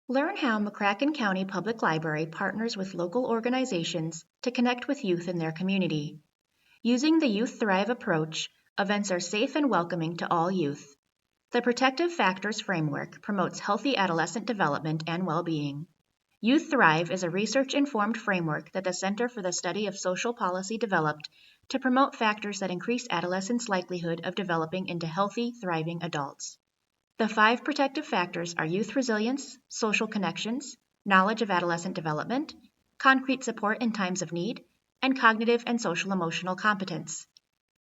Learn how McCracken County Public Library partners with local organizations to connect with youth in their community. Using the Youth Thrive approach, events are safe and welcoming to all youth. The Protective Factors Framework promotes healthy adolescent development and well-being. Youth Thrive is a research-informed framework that the Center for the Study of Social Policy developed to promote factors that increase adolescents' likelihood of developing into healthy, thriving adults. The 5 protective factors are youth resilience, social connections, knowledge of adolescent development, concrete support in times of need, and cognitive and social emotional competence.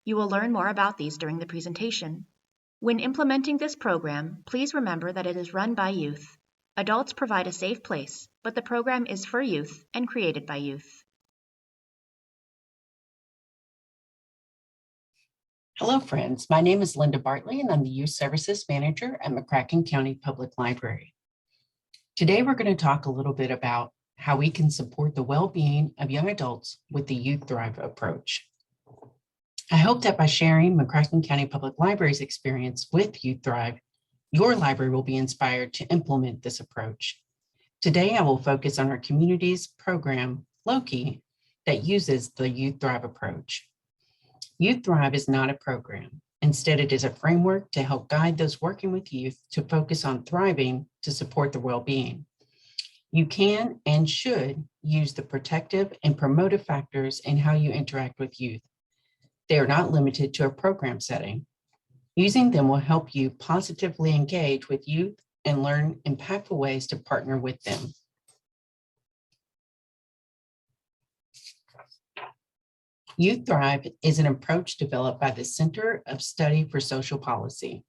You will learn more about these during the presentation. When implementing this program, please remember that it is run by youth. Adults provide a safe place, but the program is for youth and created by youth. Hello, friends. My name is Linda Bartley, and I'm the Youth Services Manager at McCracken County Public Library. Today, we're going to talk a little bit about how we can support the well-being of young adults with the Youth Thrive approach. I hope that by sharing McCracken County Public Library's experience with Youth Thrive, your library will be inspired to implement this approach. Today, I will focus on our community's program, Loki, that uses the Youth Thrive approach. Youth Thrive is not a program. Instead, it is a framework to help guide those working with youth to focus on thriving to support their well-being. You can and should use the protective and promotive factors in how you interact with youth. They are not limited to a program setting. Using them will help you positively engage with youth and learn impactful ways to partner with them. Youth Thrive is an approach developed by the Center of Study for Social Policy,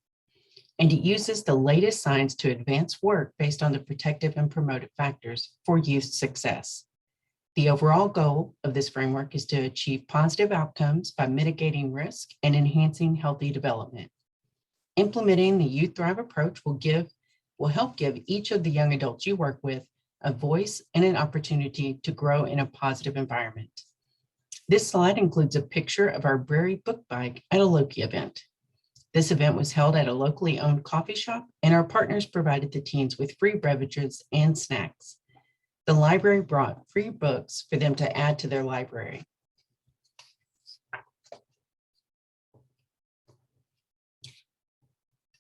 and it uses the latest science to advance work based on the protective and promotive factors for youth success. The overall goal of this framework is to achieve positive outcomes by mitigating risk and enhancing healthy development. Implementing the Youth Thrive approach will help give each of the young adults you work with a voice and an opportunity to grow in a positive environment. This slide includes a picture of our Brewery Book Bike at a Loki event. This event was held at a locally owned coffee shop, and our partners provided the teens with free beverages and snacks. The library brought free books for them to add to their library.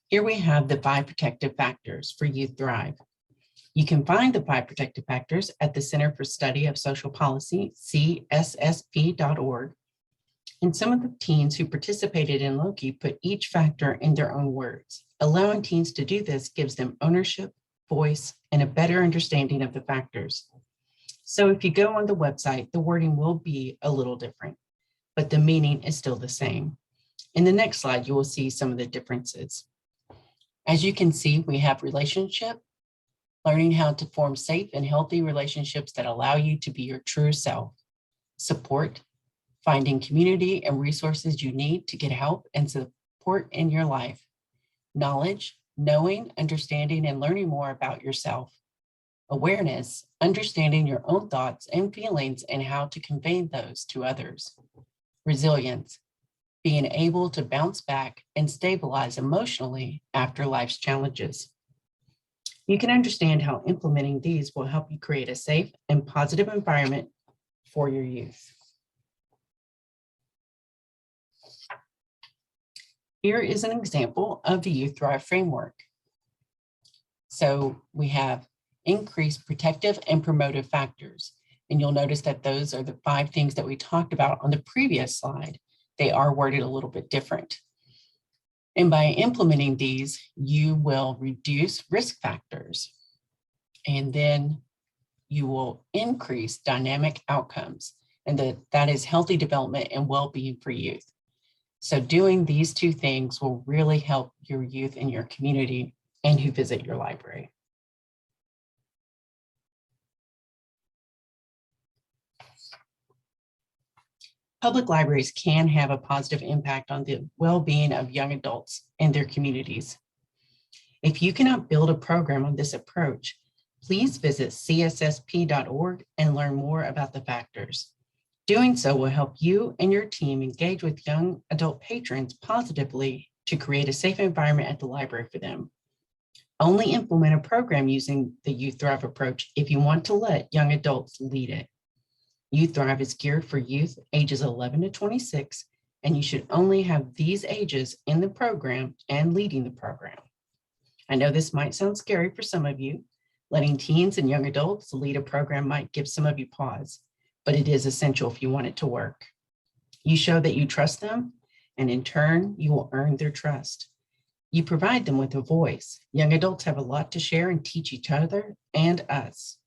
Here we have the 5 protective factors for Youth Thrive. You can find the 5 protective factors at the Center for Study of Social Policy, CSLP.org. And some of the teens who participated in Loki put each factor in their own words. Allowing teens to do this gives them ownership, voice, and a better understanding of the factors. So if you go on the website, the wording will be a little different, but the meaning is still the same. In the next slide, you will see some of the differences. As you can see, we have relationship, learning how to form safe and healthy relationships that allow you to be your true self. Support, finding community and resources you need to get help and support in your life. Knowledge, knowing, understanding, and learning more about yourself. Awareness, understanding your own thoughts and feelings and how to convey those to others. Resilience, being able to bounce back and stabilize emotionally after life's challenges. You can understand how implementing these will help you create a safe and positive environment for your youth. Here is an example of the Youth Thrive framework. So we have increased protective and promotive factors. And you'll notice that those are the 5 things that we talked about on the previous slide. They are worded a little bit different. And by implementing these, you will reduce risk factors, and then you will increase dynamic outcomes, and that is healthy development and well-being for youth. So doing these 2 things will really help your youth in your community and who visit your library. Public libraries can have a positive impact on the well-being of young adults and their communities. If you cannot build a program on this approach, please visit cssp.org and learn more about the factors. Doing so will help you and your team engage with young adult patrons positively to create a safe environment at the library for them. Only implement a program using the Youth Thrive approach if you want to let young adults lead it. Youth Thrive is geared for youth ages 11 to 26, and you should only have these ages in the program and leading the program. I know this might sound scary for some of you. Letting teens and young adults lead a program might give some of you pause, but it is essential if you want it to work. You show that you trust them, and in turn, you will earn their trust. You provide them with a voice. Young adults have a lot to share and teach each other and us.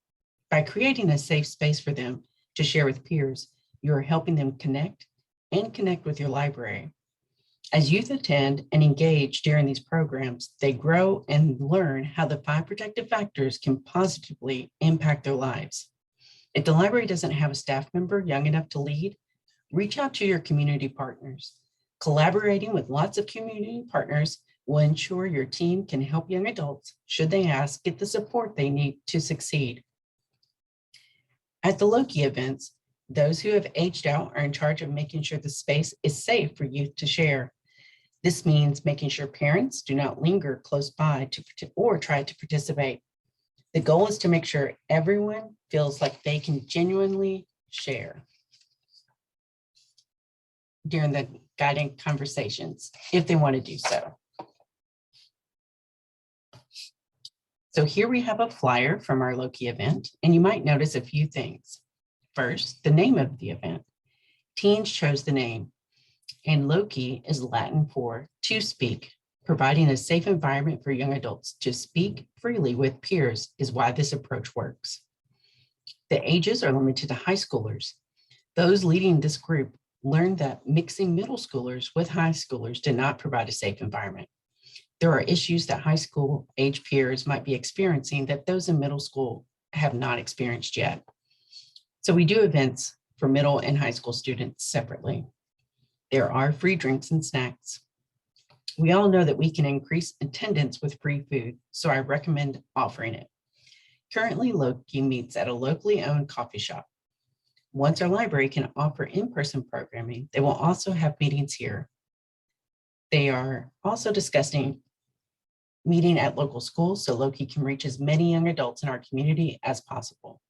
By creating a safe space for them to share with peers, you are helping them connect with your library. As youth attend and engage during these programs, they grow and learn how the 5 protective factors can positively impact their lives. If the library doesn't have a staff member young enough to lead, reach out to your community partners. Collaborating with lots of community partners will ensure your team can help young adults, should they ask, get the support they need to succeed. At the Loki events, those who have aged out are in charge of making sure the space is safe for youth to share. This means making sure parents do not linger close by or try to participate. The goal is to make sure everyone feels like they can genuinely share during the guiding conversations, if they want to do so. So here we have a flyer from our Loki event, and you might notice a few things. First, the name of the event. Teens chose the name, and Loki is Latin for to speak. Providing a safe environment for young adults to speak freely with peers is why this approach works. The ages are limited to high schoolers. Those leading this group learned that mixing middle schoolers with high schoolers did not provide a safe environment. There are issues that high school age peers might be experiencing that those in middle school have not experienced yet. So we do events for middle and high school students separately. There are free drinks and snacks. We all know that we can increase attendance with free food, so I recommend offering it. Currently, Loki meets at a locally owned coffee shop. Once our library can offer in-person programming, they will also have meetings here. They are also discussing meeting at local schools so Loki can reach as many young adults in our community as possible.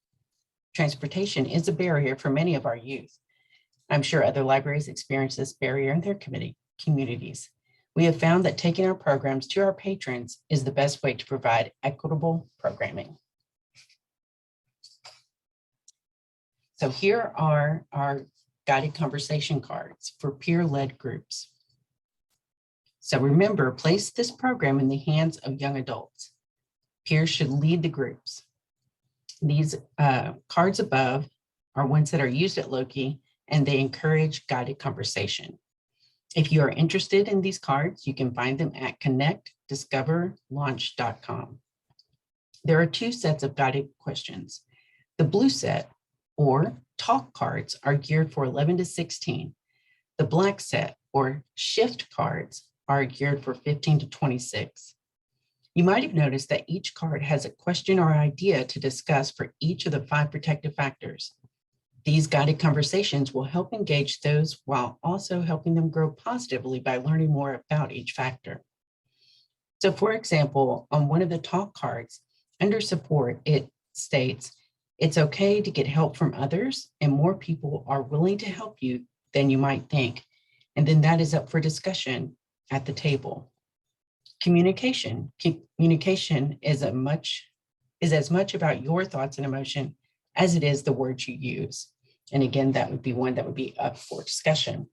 Transportation is a barrier for many of our youth. I'm sure other libraries experience this barrier in their communities. We have found that taking our programs to our patrons is the best way to provide equitable programming. So here are our guided conversation cards for peer-led groups. So remember, place this program in the hands of young adults. Peers should lead the groups. These cards above are ones that are used at Loki, and they encourage guided conversation. If you are interested in these cards, you can find them at connectdiscoverlaunch.com. There are 2 sets of guided questions. The blue set, or talk cards, are geared for 11 to 16. The black set, or shift cards, are geared for 15 to 26. You might have noticed that each card has a question or idea to discuss for each of the 5 protective factors. These guided conversations will help engage those while also helping them grow positively by learning more about each factor. So for example, on one of the talk cards, under support, it states, it's okay to get help from others, and more people are willing to help you than you might think. And then that is up for discussion at the table. Communication is as much about your thoughts and emotion as it is the words you use. And again, that would be one that would be up for discussion.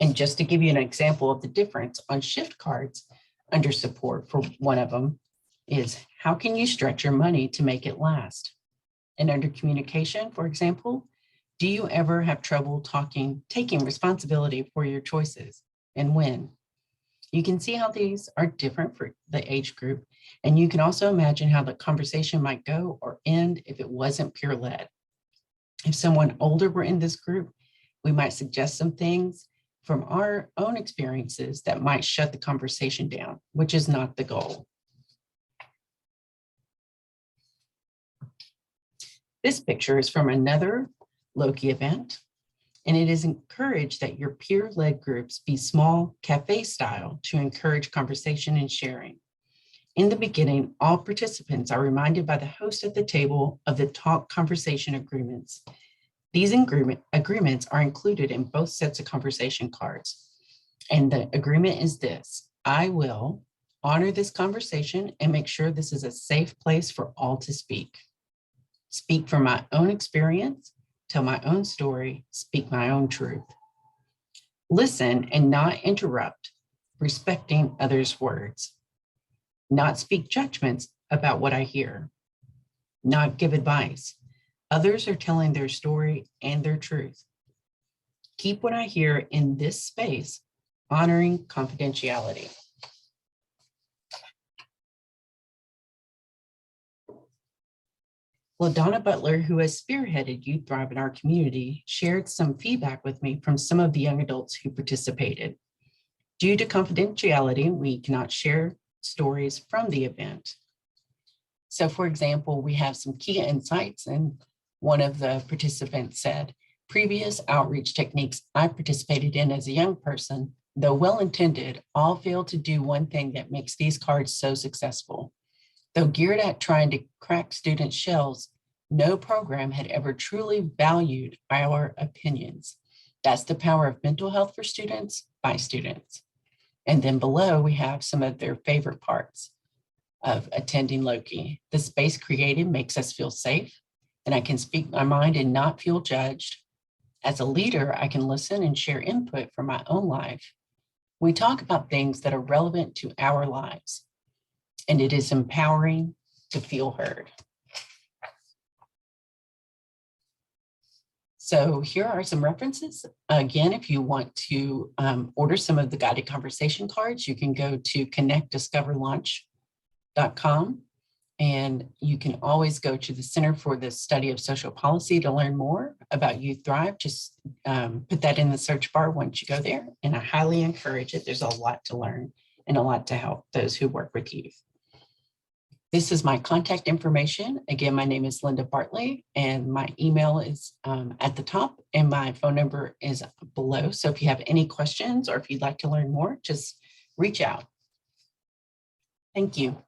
And just to give you an example of the difference, on shift cards under support, for one of them is, how can you stretch your money to make it last? And under communication, for example, do you ever have trouble taking responsibility for your choices, and when? You can see how these are different for the age group, and you can also imagine how the conversation might go or end if it wasn't peer-led. If someone older were in this group, we might suggest some things from our own experiences that might shut the conversation down, which is not the goal. This picture is from another Loki event, and it is encouraged that your peer-led groups be small cafe style to encourage conversation and sharing. In the beginning, all participants are reminded by the host at the table of the talk conversation agreements. These agreements are included in both sets of conversation cards. And the agreement is this: I will honor this conversation and make sure this is a safe place for all to speak. Speak from my own experience, tell my own story, speak my own truth. Listen and not interrupt, respecting others' words. Not speak judgments about what I hear. Not give advice. Others are telling their story and their truth. Keep what I hear in this space, honoring confidentiality. LaDonna Butler, who has spearheaded Youth Thrive in our community, shared some feedback with me from some of the young adults who participated. Due to confidentiality, we cannot share stories from the event. So for example, we have some key insights, and one of the participants said, previous outreach techniques I participated in as a young person, though well-intended, all failed to do one thing that makes these cards so successful. Though geared at trying to crack students' shells, no program had ever truly valued our opinions. That's the power of mental health for students by students. And then below, we have some of their favorite parts of attending Loki. The space created makes us feel safe, and I can speak my mind and not feel judged. As a leader, I can listen and share input from my own life. We talk about things that are relevant to our lives, and it is empowering to feel heard. So here are some references. Again, if you want to order some of the guided conversation cards, you can go to connectdiscoverlaunch.com, and you can always go to the Center for the Study of Social Policy to learn more about Youth Thrive. Just put that in the search bar once you go there, and I highly encourage it. There's a lot to learn and a lot to help those who work with youth. This is my contact information. Again, my name is Linda Bartley, and my email is at the top, and my phone number is below. So if you have any questions or if you'd like to learn more, just reach out. Thank you.